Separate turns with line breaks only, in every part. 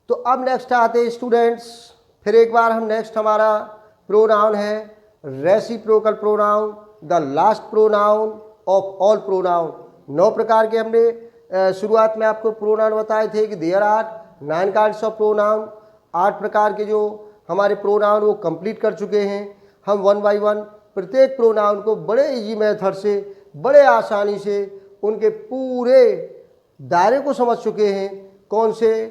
तो अब नेक्स्ट आते हैं स्टूडेंट्स, फिर एक बार हम नेक्स्ट हमारा प्रोनाउन है reciprocal pronoun, the last pronoun of all pronoun. 9 प्रकार के हमने शुरुआत में आपको प्रोनाउन बताए थे कि there are 9 kinds of pronoun. 8 प्रकार के जो हमारे प्रोनाउन वो कंप्लीट कर चुके हैं। हम 1 बाय 1 प्रत्येक प्रोनाउन को बड़े इजी मेथड से, बड़े आसानी से उनके पूरे दायरे को समझ चुके हैं। कौन से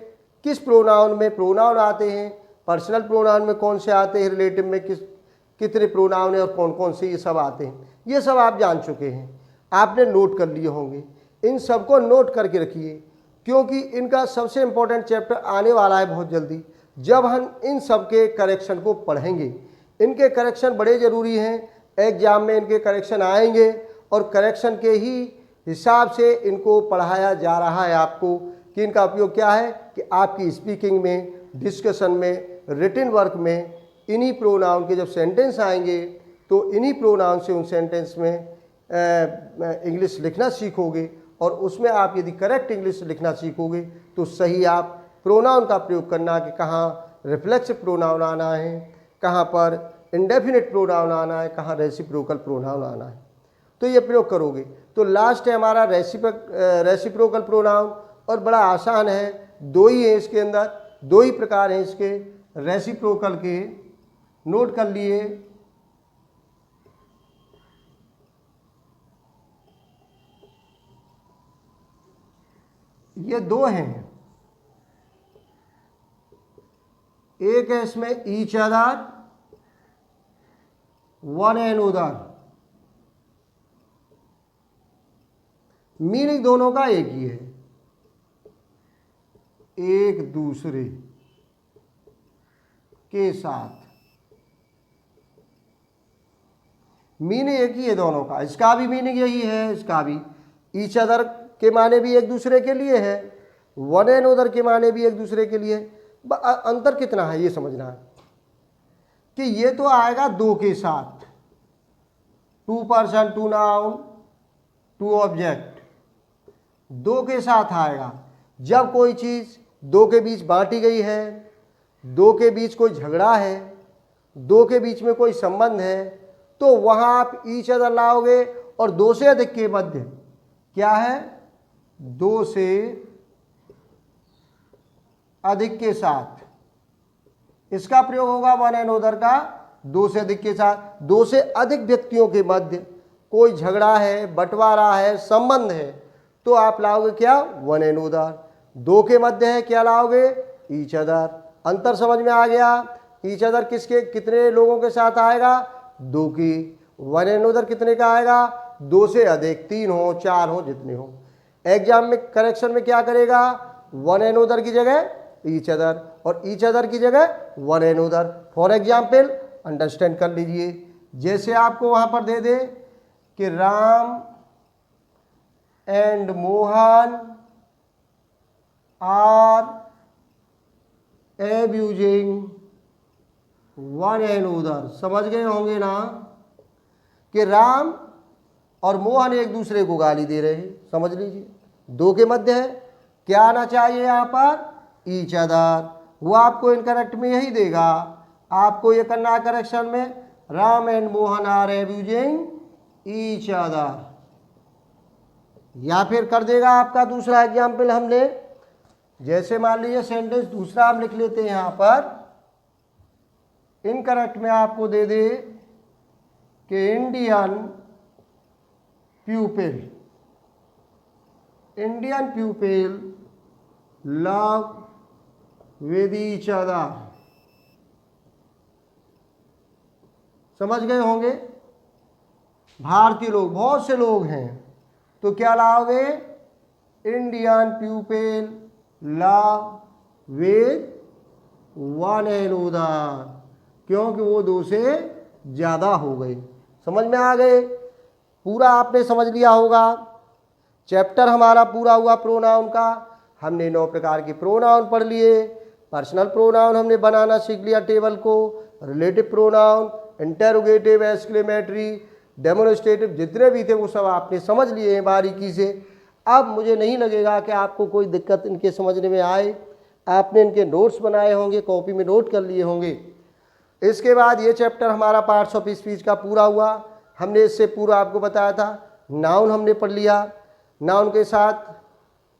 किस प्रोनाउन में प्रोनाउन आते हैं, पर्सनल प्रोनाउन में कौन से आते हैं, रिलेटिव में कितने प्रोनाउन हैं और कौन कौन से ये सब आते हैं, ये सब आप जान चुके हैं, आपने नोट कर लिए होंगे। इन सबको नोट करके रखिए, क्योंकि इनका सबसे इम्पोर्टेंट चैप्टर आने वाला है बहुत जल्दी, जब हम इन सब के करेक्शन को पढ़ेंगे। इनके करेक्शन बड़े ज़रूरी हैं, एग्जाम में इनके करेक्शन आएंगे और करेक्शन के ही हिसाब से इनको पढ़ाया जा रहा है आपको कि इनका उपयोग क्या है कि आपकी स्पीकिंग में, डिस्कशन में, रिटन वर्क में इन्हीं प्रोनाउन के जब सेंटेंस आएंगे तो इन्हीं प्रोनाउन से उन सेंटेंस में इंग्लिश लिखना सीखोगे, और उसमें आप यदि करेक्ट इंग्लिश लिखना सीखोगे तो सही आप प्रोनाउन का प्रयोग करना कि कहाँ रिफ्लेक्सिव प्रोनाउन आना है, कहाँ पर इंडेफिनिट प्रोनाउन आना है, कहाँ रेसिप्रोकल प्रोनाउन आना है, तो ये प्रयोग करोगे। तो लास्ट है हमारा रेसिप्रोकल प्रोनाउन, और बड़ा आसान है, 2 ही है इसके अंदर, 2 ही प्रकार हैं इसके रेसिप्रोकल के, नोट कर लिए। ये 2 हैं, एक है इसमें each other, one and other. Meaning दोनों का एक ही है, एक दूसरे के साथ, मीनिंग एक ही है दोनों का। इसका भी मीनिंग यही है, इसका भी। ईच अदर के माने भी एक दूसरे के लिए है, वन एंड अदर के माने भी एक दूसरे के लिए। अंतर कितना है ये समझना है कि ये तो आएगा 2 के साथ, 2 पर्सन, 2 नाउन, 2 ऑब्जेक्ट, 2 के साथ आएगा। जब कोई चीज़ 2 के बीच बांटी गई है, 2 के बीच कोई झगड़ा है, 2 के बीच में कोई संबंध है, तो वहाँ आप ईच अदर लाओगे, और 2 से अधिक के मध्य क्या है, 2 से अधिक के साथ इसका प्रयोग होगा। वन एंड अदर का 2 से अधिक के साथ, 2 से अधिक व्यक्तियों के मध्य कोई झगड़ा है, बंटवारा है, संबंध है, तो आप लाओगे क्या, वन एंड अदर। 2 के मध्य है, क्या लाओगे, ईच अदर। अंतर समझ में आ गया। ईच अदर किसके कितने लोगों के साथ आएगा, 2 की। वन एंड अदर कितने का आएगा, 2 से अधिक, 3 हो, 4 हो, जितने हो। एग्जाम में करेक्शन में क्या करेगा, वन एंड अदर की जगह ईच अदर, और ईच अदर की जगह one and other. For example understand कर लीजिए, जैसे आपको वहां पर दे दे कि Ram and Mohan are abusing one and other. समझ गए होंगे ना कि राम और मोहन एक दूसरे को गाली दे रहे हैं, समझ लीजिए। 2 के मध्य है, क्या आना चाहिए यहाँ पर, ईच अदर। वो आपको इनकरेक्ट में यही देगा, आपको ये करना है करेक्शन में, Ram and Mohan are abusing each other. या फिर कर देगा आपका दूसरा एग्जाम्पल हम ले, जैसे मान लीजिए सेंटेंस दूसरा हम लिख लेते हैं यहाँ पर, इनकरेक्ट में आपको दे दे कि Indian pupil love with each other। समझ गए होंगे। भारतीय लोग, बहुत से लोग हैं, तो क्या लाओगे, Indian people love with one and other, क्योंकि वो 2 से ज़्यादा हो गए। समझ में आ गए, पूरा आपने समझ लिया होगा। चैप्टर हमारा पूरा हुआ प्रोनाउन का। हमने 9 प्रकार के प्रोनाउन पढ़ लिए। पर्सनल प्रोनाउन हमने बनाना सीख लिया टेबल को, relative pronoun, interrogative, exclamatory, demonstrative, जितने भी थे वो सब आपने समझ लिए हैं बारीकी से। अब मुझे नहीं लगेगा कि आपको कोई दिक्कत इनके समझने में आए। आपने इनके नोट्स बनाए होंगे, कॉपी में नोट कर लिए होंगे। इसके बाद ये चैप्टर हमारा पार्ट्स ऑफ स्पीच का पूरा हुआ। हमने इससे पूरा आपको बताया था। नाउन हमने पढ़ लिया, नाउन के साथ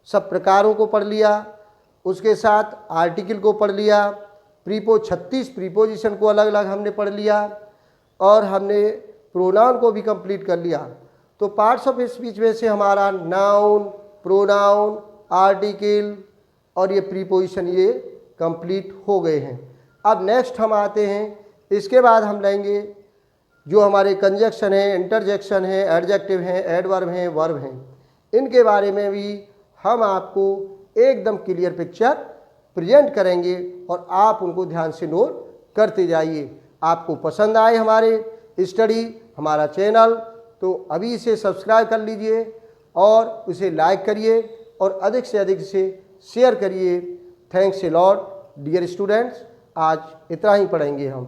सब प्रकारों को पढ़ लिया, उसके साथ आर्टिकल को पढ़ लिया, 36 प्रीपोजिशन को अलग अलग हमने पढ़ लिया, और हमने प्रोनाउन को भी कंप्लीट कर लिया। तो पार्ट्स ऑफ स्पीच में से हमारा नाउन, प्रोनाउन, आर्टिकल और ये प्रीपोजिशन ये कंप्लीट हो गए हैं। अब नेक्स्ट हम आते हैं, इसके बाद हम लेंगे जो हमारे कंजक्शन है, इंटरजेक्शन है, एडजेक्टिव हैं, एडवर्ब हैं, वर्ब हैं। इनके बारे में भी हम आपको एकदम क्लियर पिक्चर प्रेजेंट करेंगे और आप उनको ध्यान से नोट करते जाइए। आपको पसंद आए हमारे स्टडी, हमारा चैनल, तो अभी इसे सब्सक्राइब कर लीजिए और उसे लाइक करिए और अधिक से अधिक इसे शेयर करिए। Thanks a lot dear students. आज इतना ही पढ़ेंगे हम।